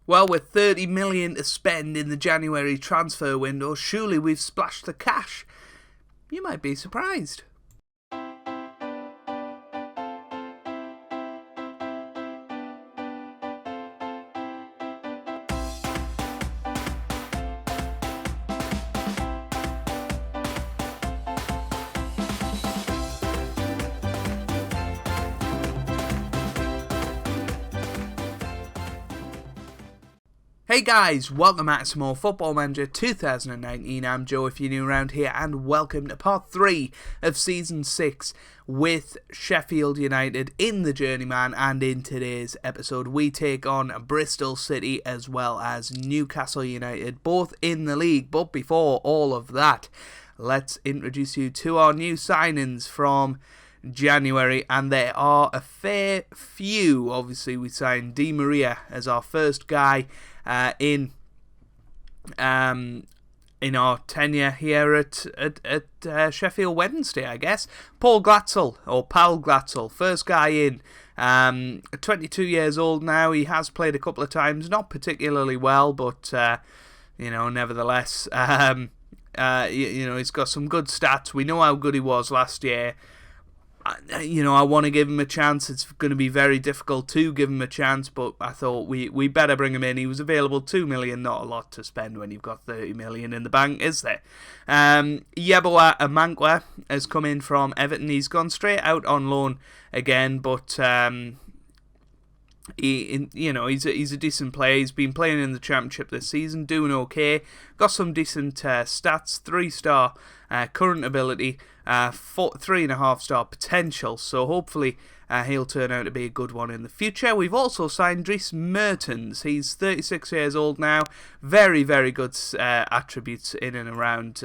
Well, with 30 million to spend in the January transfer window, surely we've splashed the cash. You might be surprised. Hey guys, welcome back to more Football Manager 2019. I'm Joe if you're new around here, and welcome to part 3 of Season 6 with Sheffield United in the Journeyman. And in today's episode we take on Bristol City as well as Newcastle United, both in the league. But before all of that, let's introduce you to our new signings from January, and there are a fair few. Obviously we signed Di Maria as our first guy in our tenure here at Sheffield Wednesday, I guess. Paul Glatzel, first guy in. 22 years old now. He has played a couple of times, not particularly well, but nevertheless, he's got some good stats. We know how good he was last year. I want to give him a chance. It's going to be very difficult to give him a chance, but I thought we better bring him in. He was available 2 million, not a lot to spend when you've got 30 million in the bank, is there? Yeboah Amankwa has come in from Everton. He's gone straight out on loan again, but he's a decent player. He's been playing in the Championship this season, doing okay. Got some decent stats, 3-star current ability, 3.5-star potential. So hopefully he'll turn out to be a good one in the future. We've also signed Dries Mertens. He's 36 years old now. Very, very good attributes in and around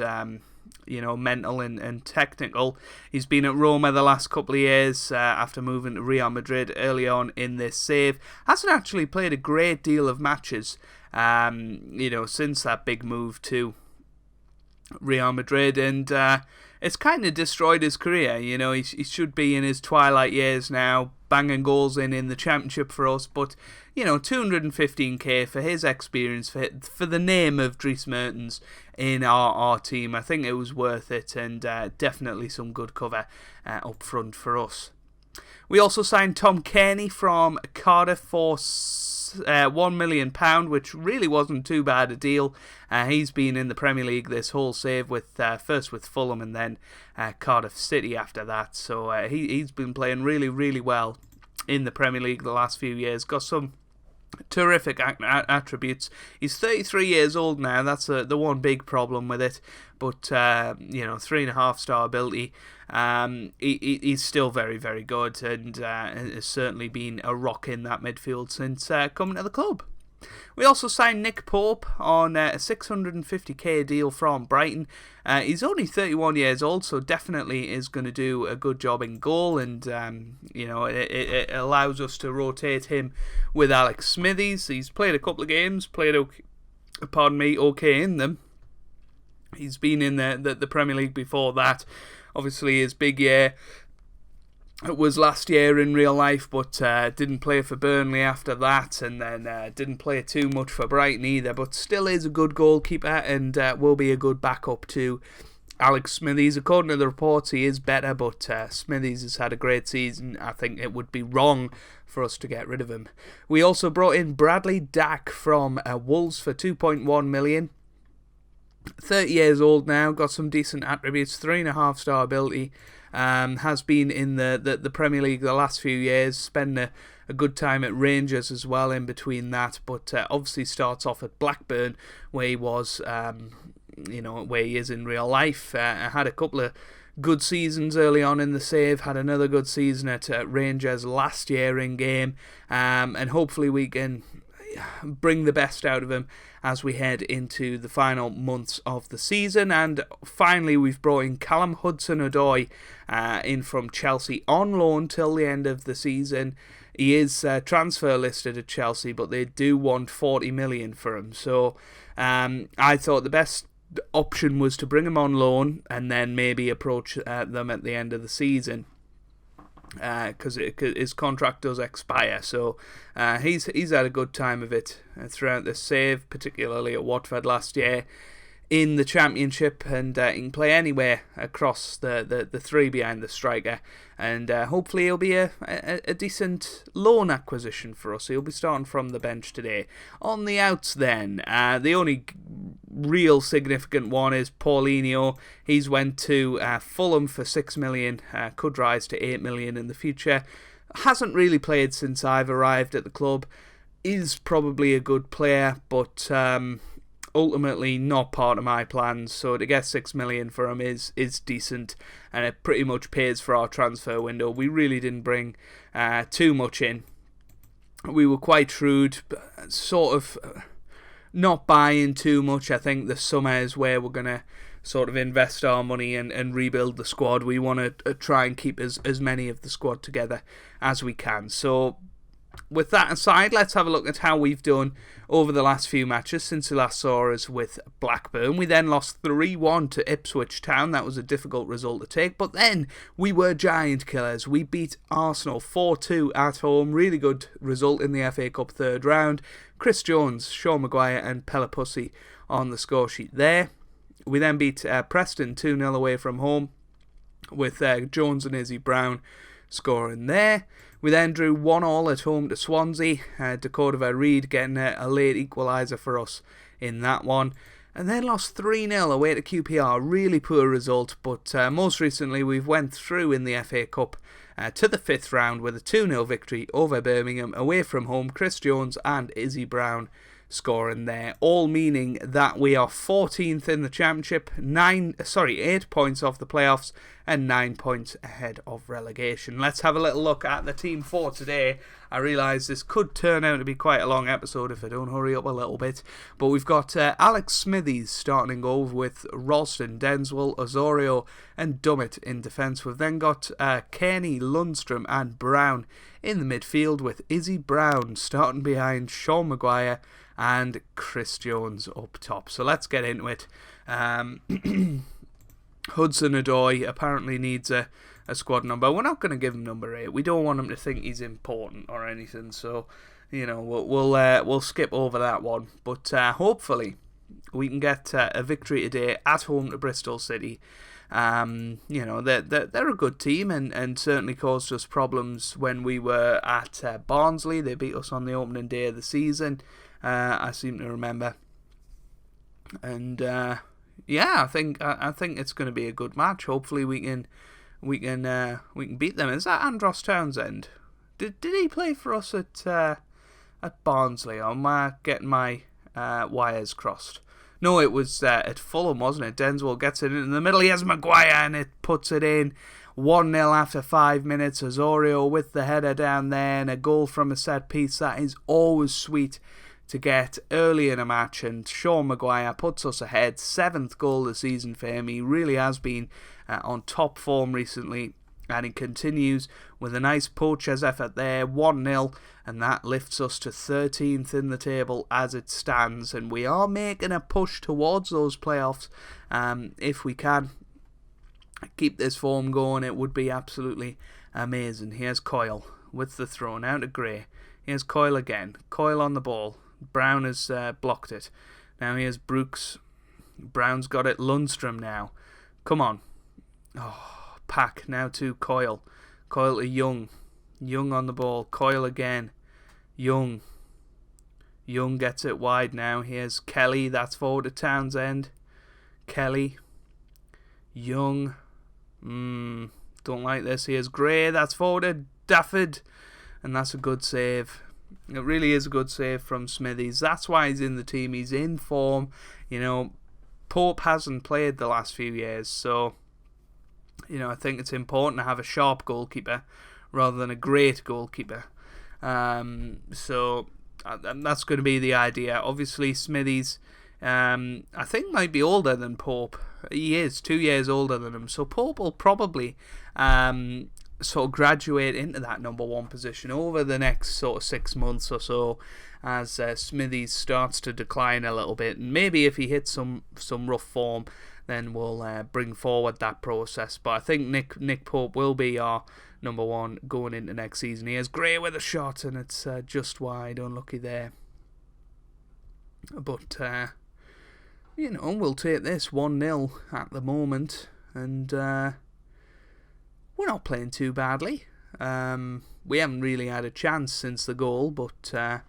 mental and technical. He's been at Roma the last couple of years after moving to Real Madrid early on in this save. Hasn't actually played a great deal of matches, since that big move to Real Madrid, and it's kind of destroyed his career. He should be in his twilight years now, banging goals in the Championship for us, but 215k for his experience, for the name of Dries Mertens in our team. I think it was worth it, and definitely some good cover up front for us. We also signed Tom Kearney from Cardiff for £1 million, which really wasn't too bad a deal. He's been in the Premier League this whole save, with first with Fulham and then Cardiff City after that. So he's been playing really, really well in the Premier League the last few years. Got some terrific attributes. He's 33 years old now. That's the one big problem with it. But 3.5-star ability. He's still very, very good, and has certainly been a rock in that midfield since coming to the club. We also signed Nick Pope on a 650k deal from Brighton. He's only 31 years old, so definitely is going to do a good job in goal, and it allows us to rotate him with Alex Smithies. He's played a couple of games, okay in them. He's been in the Premier League before that. Obviously his big year was last year in real life, but didn't play for Burnley after that, and then didn't play too much for Brighton either, but still is a good goalkeeper, and will be a good backup to Alex Smithies. According to the reports, he is better, but Smithies has had a great season. I think it would be wrong for us to get rid of him. We also brought in Bradley Dack from Wolves for 2.1 million. 30 years old now, got some decent attributes, 3.5-star ability, has been in the Premier League the last few years, spent a good time at Rangers as well in between that, but obviously starts off at Blackburn, where he was, where he is in real life. Had a couple of good seasons early on in the save, had another good season at Rangers last year in game, and hopefully we can bring the best out of him as we head into the final months of the season. And finally we've brought in Callum Hudson-Odoi in from Chelsea on loan till the end of the season. He is transfer listed at Chelsea, but they do want 40 million for him, so I thought the best option was to bring him on loan and then maybe approach them at the end of the season. because his contract does expire. So he's had a good time of it throughout the save, particularly at Watford last year in the Championship, and he can play anywhere across the three behind the striker, and hopefully he'll be a decent loan acquisition for us. He'll be starting from the bench today. On the outs then, the only real significant one is Paulinho. He's went to Fulham for 6 million, could rise to 8 million in the future. Hasn't really played since I've arrived at the club. Is probably a good player, but ultimately not part of my plans, so to get 6 million for him is decent, and it pretty much pays for our transfer window. We really didn't bring too much in. We were quite shrewd, sort of not buying too much. I think the summer is where we're going to sort of invest our money and rebuild the squad. We want to try and keep as many of the squad together as we can. So with that aside, let's have a look at how we've done over the last few matches since you last saw us with Blackburn. We then lost 3-1 to Ipswich Town. That was a difficult result to take, but then we were giant killers. We beat Arsenal 4-2 at home. Really good result in the FA Cup third round. Chris Jones, Sean Maguire and Pelopussi on the score sheet there. We then beat Preston 2-0 away from home with Jones and Izzy Brown scoring there. We then drew 1-1 at home to Swansea. Dakota Reed getting a late equaliser for us in that one. And then lost 3-0 away to QPR. Really poor result, but most recently we've went through in the FA Cup to the fifth round with a 2-0 victory over Birmingham away from home. Chris Jones and Izzy Brown scoring there, all meaning that we are 14th in the Championship, 8 points off the playoffs and 9 points ahead of relegation. Let's have a little look at the team for today. I realise this could turn out to be quite a long episode if I don't hurry up a little bit, but we've got Alex Smithies starting in goal with Ralston, Denswell, Osorio and Dummett in defence. We've then got Kearney, Lundstrom and Brown in the midfield, with Izzy Brown starting behind Sean Maguire and Chris Jones up top. So let's get into it. Hudson-Odoi apparently needs a squad number. We're not going to give him number 8. We don't want him to think he's important or anything. So, you know, we'll skip over that one. But hopefully we can get a victory today at home to Bristol City. You know, they're a good team and certainly caused us problems when we were at Barnsley. They beat us on the opening day of the season. I seem to remember, and yeah, I think it's going to be a good match. Hopefully, we can beat them. Is that Andros Townsend? Did he play for us at Barnsley? Or am I getting my wires crossed? No, it was at Fulham, wasn't it? Denswell gets it in the middle. He has Maguire and it puts it in. 1-0 after 5 minutes. Osorio with the header down there and a goal from a set piece. That is always sweet to get early in a match, and Sean Maguire puts us ahead. 7th goal of the season for him. He really has been on top form recently, and he continues with a nice poacher's effort there. 1-0, and that lifts us to 13th in the table as it stands, and we are making a push towards those playoffs. If we can keep this form going, it would be absolutely amazing. Here's Coyle with the throw now to Gray. Here's Coyle again. Coyle on the ball. Brown has blocked it. Now here's Brooks. Brown's got it. Lundstrom now. Come on. Oh, Pack now to Coyle. Coyle to Young. Young on the ball. Coyle again. Young. Young gets it wide now. Here's Kelly. That's forward to Townsend. Kelly. Young. Don't like this. Here's Gray. That's forward to Dafford. And that's a good save. It really is a good save from Smithies. That's why he's in the team. He's in form. You know, Pope hasn't played the last few years, so, you know, I think it's important to have a sharp goalkeeper rather than a great goalkeeper. So that's going to be the idea. Obviously, Smithies, I think, might be older than Pope. He is 2 years older than him, so Pope will probably sort of graduate into that number one position over the next sort of 6 months or so, as Smithies starts to decline a little bit. And maybe if he hits some rough form, then we'll bring forward that process. But I think Nick Pope will be our number one going into next season. He has Gray with a shot, and it's just wide, unlucky there. But we'll take this 1-0 at the moment, and we're not playing too badly. We haven't really had a chance since the goal, but I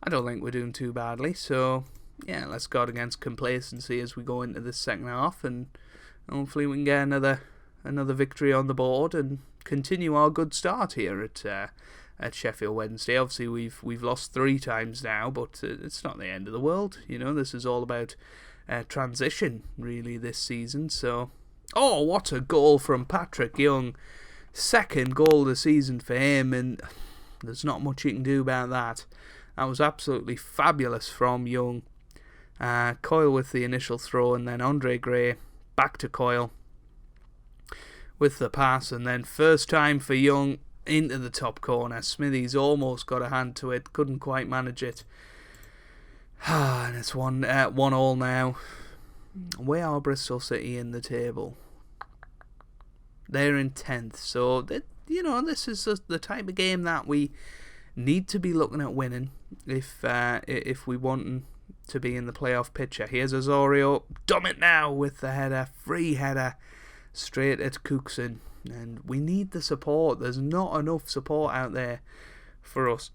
don't think we're doing too badly. So yeah, let's guard against complacency as we go into this second half, and hopefully we can get another victory on the board and continue our good start here at Sheffield Wednesday. Obviously we've lost 3 times now, but it's not the end of the world. This is all about transition really this season. So, oh, what a goal from Patrick Young. Second goal of the season for him, and there's not much you can do about that. That was absolutely fabulous from Young. Coyle with the initial throw, and then Andre Gray back to Coyle with the pass, and then first time for Young into the top corner. Smithies almost got a hand to it, couldn't quite manage it. And it's 1-1 now. Where are Bristol City in the table? They're in 10th, so this is the type of game that we need to be looking at winning if we want to be in the playoff picture. Here's Osorio, dumb it now with the header, free header, straight at Cookson, and we need the support. There's not enough support out there for us.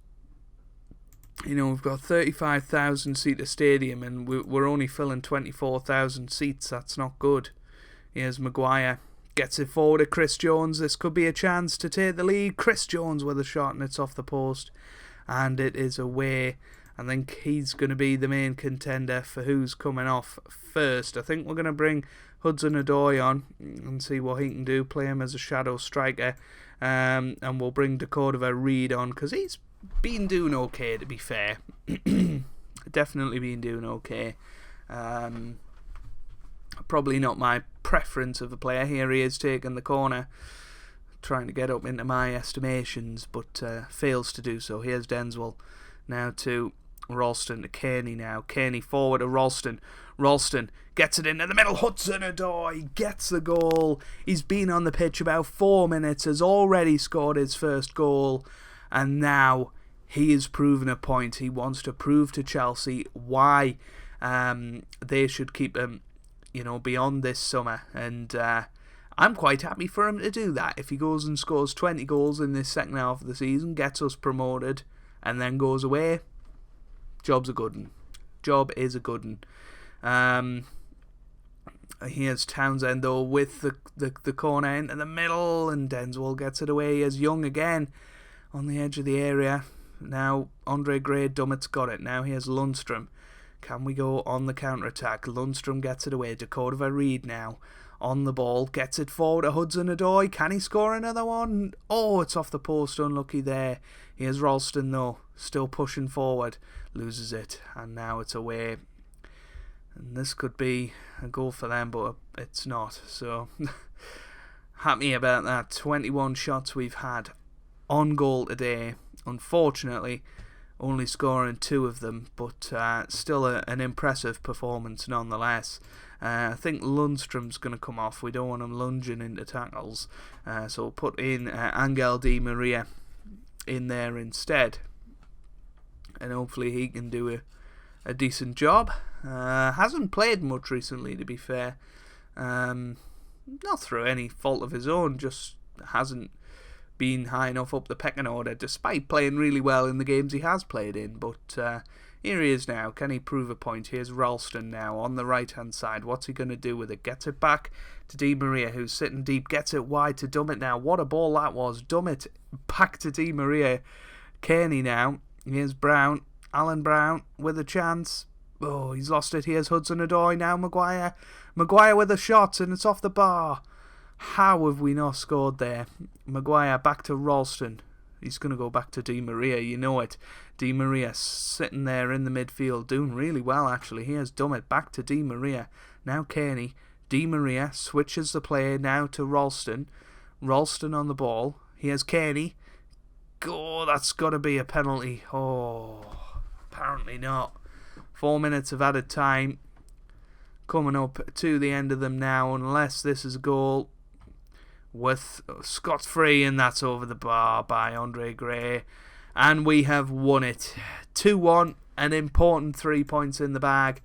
We've got 35,000 seater stadium, and we're only filling 24,000 seats. That's not good. Here's Maguire. Gets it forward to Chris Jones. This could be a chance to take the lead. Chris Jones with a shot, and it's off the post. And it is away. I think he's going to be the main contender for who's coming off first. I think we're going to bring Hudson-Odoi on and see what he can do. Play him as a shadow striker. And we'll bring Decordova-Reid on, because he's been doing okay, to be fair. Definitely been doing okay. Probably not my preference of a player. Here he is taking the corner, trying to get up into my estimations, but fails to do so. Here's Denswell now to Ralston, to Kearney now. Kearney forward to Ralston. Ralston gets it into the middle. Hudson-Odoi gets the goal. He's been on the pitch about 4 minutes, has already scored his first goal, and now he is proving a point. He wants to prove to Chelsea why they should keep him beyond this summer, and I'm quite happy for him to do that. If he goes and scores 20 goals in this second half of the season, gets us promoted, and then goes away, job's a good one. Job is a good one. Here's Townsend though with the corner into the middle, and Denswell gets it away. Here's Young again on the edge of the area. Now Andre Gray, Dummett's got it. Now here's Lundstrom. Can we go on the counter-attack? Lundstrom gets it away. Decordova-Reid now on the ball. Gets it forward to Hudson-Odoi. Can he score another one? Oh, it's off the post. Unlucky there. Here's Ralston though. Still pushing forward. Loses it. And now it's away. And this could be a goal for them, but it's not. So, happy about that. 21 shots we've had on goal today. Unfortunately, only scoring 2 of them, but still an impressive performance nonetheless. I think Lundstrom's going to come off. We don't want him lunging into tackles, so we'll put in Angel Di Maria in there instead, and hopefully he can do a decent job. Hasn't played much recently, to be fair, not through any fault of his own, just hasn't been high enough up the pecking order, despite playing really well in the games he has played in. But here he is now. Can he prove a point? Here's Ralston now on the right hand side. What's he going to do with it? Gets it back to Di Maria, who's sitting deep. Gets it wide to Dummett now. What a ball that was. Dummett back to Di Maria. Kearney now. Here's Brown. Alan Brown with a chance. Oh, he's lost it. Here's Hudson-Odoi now. Maguire. Maguire with a shot, and it's off the bar. How have we not scored there? Maguire back to Ralston. He's going to go back to Di Maria, you know it. Di Maria sitting there in the midfield, doing really well actually. Here's Dummett back to Di Maria. Now Kearney. Di Maria switches the play now to Ralston. Ralston on the ball. Here's Kearney. Oh, that's got to be a penalty. Oh, apparently not. 4 minutes of added time. Coming up to the end of them now, unless this is a goal. With Scott free, and that's over the bar by Andre Gray. And we have won it. 2-1, an important 3 points in the bag.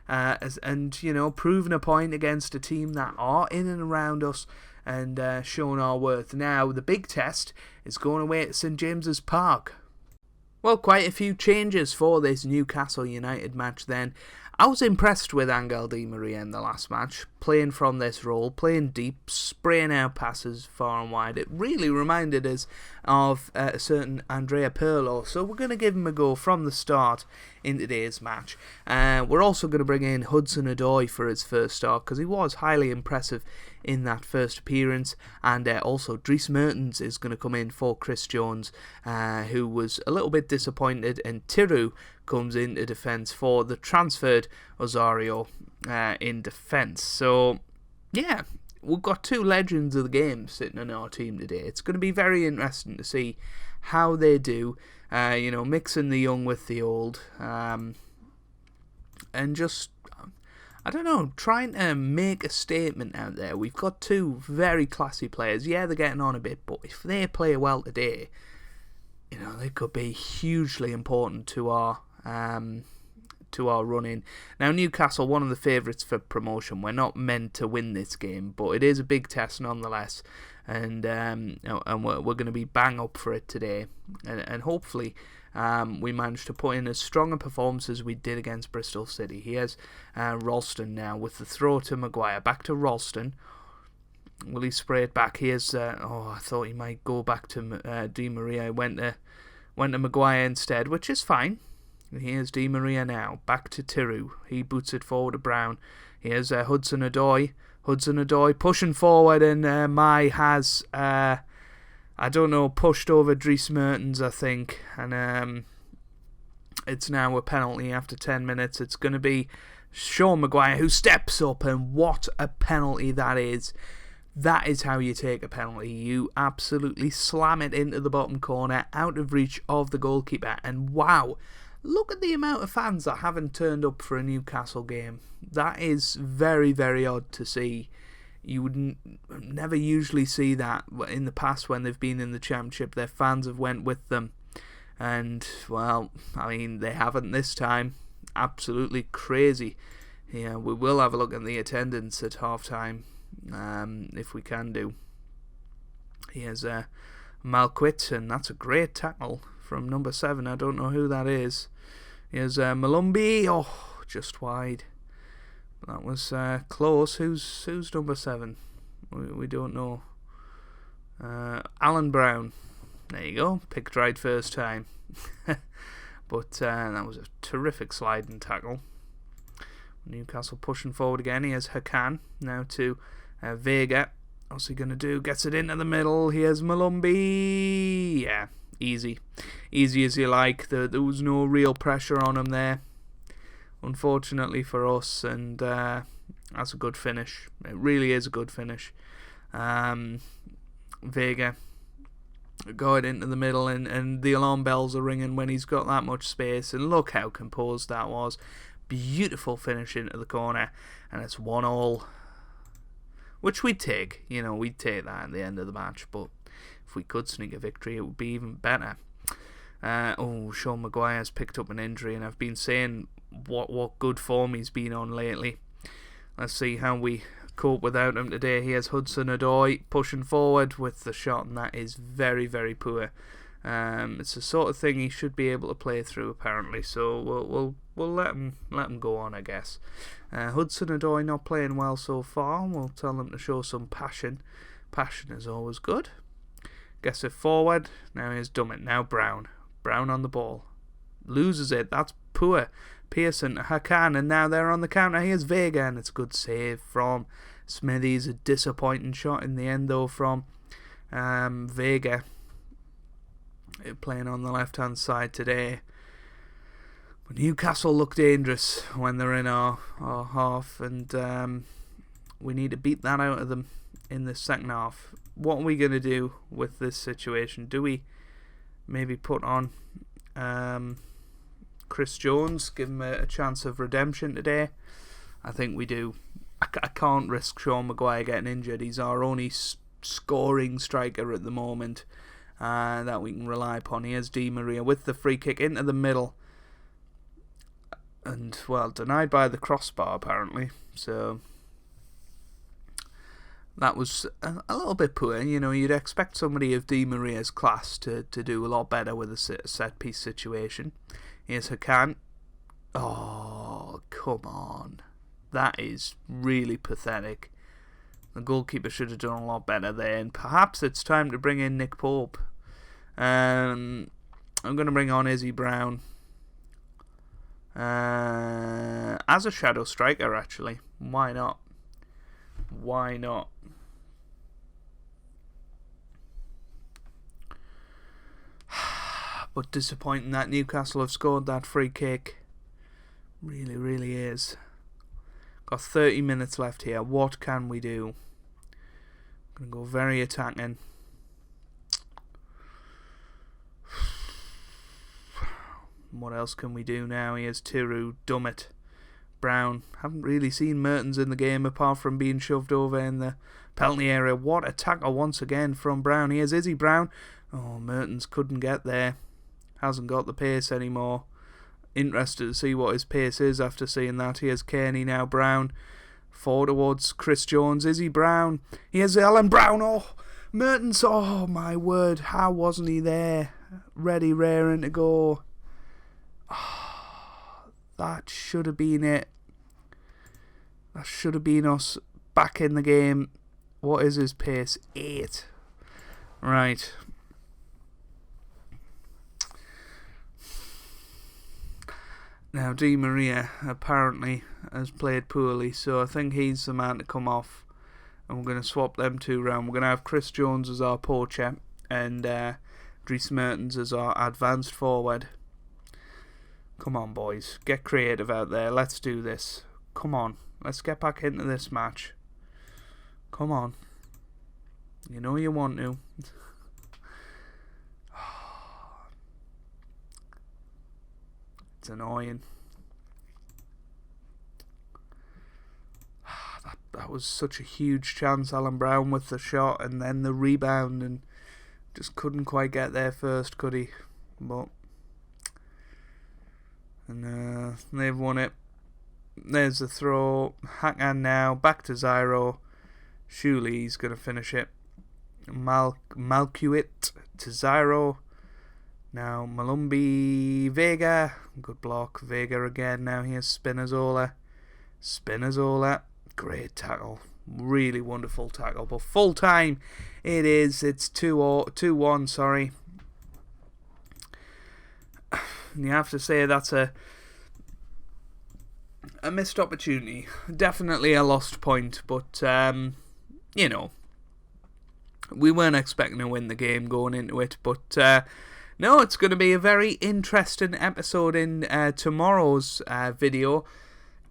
And, you know, proving a point against a team that are in and around us and showing our worth. Now, the big test is going away at St James's Park. Well, quite a few changes for this Newcastle United match then. I was impressed with Angel Di Maria in the last match, playing from this role, playing deep, spraying out passes far and wide. It really reminded us of a certain Andrea Pirlo, so we're going to give him a go from the start in today's match. We're also going to bring in Hudson-Odoi for his first start, because he was highly impressive in that first appearance, and also Dries Mertens is going to come in for Chris Jones, who was a little bit disappointed, and Tiru comes into defence for the transferred Osorio in defence. So, yeah, we've got two legends of the game sitting on our team today. It's going to be very interesting to see how they do, you know, mixing the young with the old, and just, I don't know, trying to make a statement out there. We've got two very classy players. Yeah, they're getting on a bit, but if they play well today, you know, they could be hugely important to our run-in. Now, Newcastle, one of the favourites for promotion. We're not meant to win this game, but it is a big test nonetheless, and we're going to be bang up for it today, and hopefully we manage to put in as strong a performance as we did against Bristol City. Here's Ralston now with the throw to Maguire. Back to Ralston. Will he spray it back? Here's I thought he might go back to Di Maria. Went to Maguire instead, which is fine. Here's Di Maria now. Back to Tiru. He boots it forward to Brown. Here's Hudson-Odoi. Hudson-Odoi pushing forward, and Mai has, I don't know, pushed over Dries Mertens, I think. And it's now a penalty after 10 minutes. It's going to be Sean Maguire who steps up, and what a penalty that is. That is how you take a penalty. You absolutely slam it into the bottom corner, out of reach of the goalkeeper. And wow, look at the amount of fans that haven't turned up for a Newcastle game. That is very, very odd to see. You would never usually see that in the past when they've been in the Championship. Their fans have went with them. And, well, I mean, they haven't this time. Absolutely crazy. Yeah, we will have a look at the attendance at half-time. If we can do. Here's Malquit, and that's a great tackle from number 7. I don't know who that is. Here's Malumbi. Oh, just wide. That was close. Who's number 7? We don't know. Alan Brown. There you go. Picked right first time. But that was a terrific sliding tackle. Newcastle pushing forward again. Here's Hakan now to Vega. What's he going to do? Gets it into the middle. Here's Malumbi. Yeah, easy. Easy as you like. There was no real pressure on him there, unfortunately for us. And that's a good finish. It really is a good finish. Vega got it into the middle, and the alarm bells are ringing when he's got that much space. And look how composed that was. Beautiful finish into the corner, and it's 1-1, which we'd take. You know, we'd take that at the end of the match, but if we could sneak a victory, it would be even better. Sean Maguire's picked up an injury, and I've been saying what good form he's been on lately. Let's see how we cope without him today. Here's Hudson-Odoi pushing forward with the shot, and that is very, very poor. It's the sort of thing he should be able to play through, apparently. So we'll let him go on, I guess. Hudson-Odoi not playing well so far. We'll tell him to show some passion. Passion is always good. Gets it forward. Now here's Dummett. Now Brown. Brown on the ball. Loses it. That's poor. Pearson, Hakan, and now they're on the counter. Here's Vega, and it's a good save from Smithies. A disappointing shot in the end, though, from Vega. Playing on the left-hand side today. But Newcastle look dangerous when they're in our half, and we need to beat that out of them. in the second half. What are we going to do with this situation? Do we maybe put on Chris Jones, give him a chance of redemption today? I think we do. I can't risk Sean Maguire getting injured. He's our only scoring striker at the moment that we can rely upon. Here's Di Maria with the free kick into the middle. And, well, denied by the crossbar, apparently. So that was a little bit poor. You know, you'd expect somebody of Di Maria's class to do a lot better with a set-piece situation. Here's Hakan. Oh, come on. That is really pathetic. The goalkeeper should have done a lot better there. And perhaps it's time to bring in Nick Pope. I'm going to bring on Izzy Brown. As a shadow striker, actually. Why not? Why not? But disappointing that Newcastle have scored that free kick. Really, really is. Got 30 minutes left here. What can we do? I'm going to go very attacking. What else can we do now? Here's Tiru, Dummett, Brown. Haven't really seen Mertens in the game apart from being shoved over in the penalty area. What a tackle once again from Brown. Here's Izzy Brown. Oh, Mertens couldn't get there. Hasn't got the pace anymore. Interested to see what his pace is after seeing that. Here's Kearney now. Brown. Forward towards Chris Jones. Izzy Brown. Here's Alan Brown. Oh, Mertens. Oh, my word. How wasn't he there? Ready, raring to go. Oh, that should have been it. That should have been us back in the game. What is his pace? 8. Right. Now, Di Maria apparently has played poorly, so I think he's the man to come off. And we're going to swap them two round. We're going to have Chris Jones as our poacher and Dries Mertens as our advanced forward. Come on, boys. Get creative out there. Let's do this. Come on. Let's get back into this match. Come on. You know you want to. It's annoying. That was such a huge chance. Alan Brown with the shot and then the rebound, and just couldn't quite get there first, could he? But and they've won it. There's the throw. Hakan now back to Zyro. Surely he's going to finish it. Malcuit to Zyro. Now Malumbi, Vega. Good block. Vega again. Now here's Spinazzola. Spinazzola. Great tackle. Really wonderful tackle. But full time it is. It's 2-1, sorry. You have to say that's a missed opportunity. Definitely a lost point. But, you know, we weren't expecting to win the game going into it. But, no, it's going to be a very interesting episode in tomorrow's video,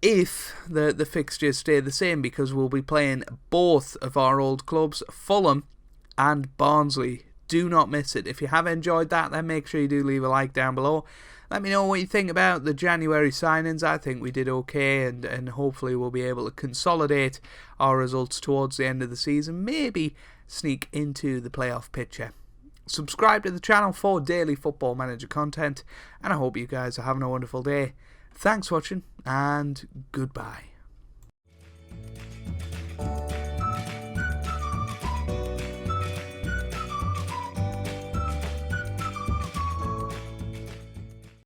if the fixtures stay the same, because we'll be playing both of our old clubs, Fulham and Barnsley. Do not miss it. If you have enjoyed that, then make sure you do leave a like down below. Let me know what you think about the January signings. I think we did okay, and hopefully we'll be able to consolidate our results towards the end of the season, maybe sneak into the playoff picture. Subscribe to the channel for daily Football Manager content, and I hope you guys are having a wonderful day. Thanks for watching, and goodbye.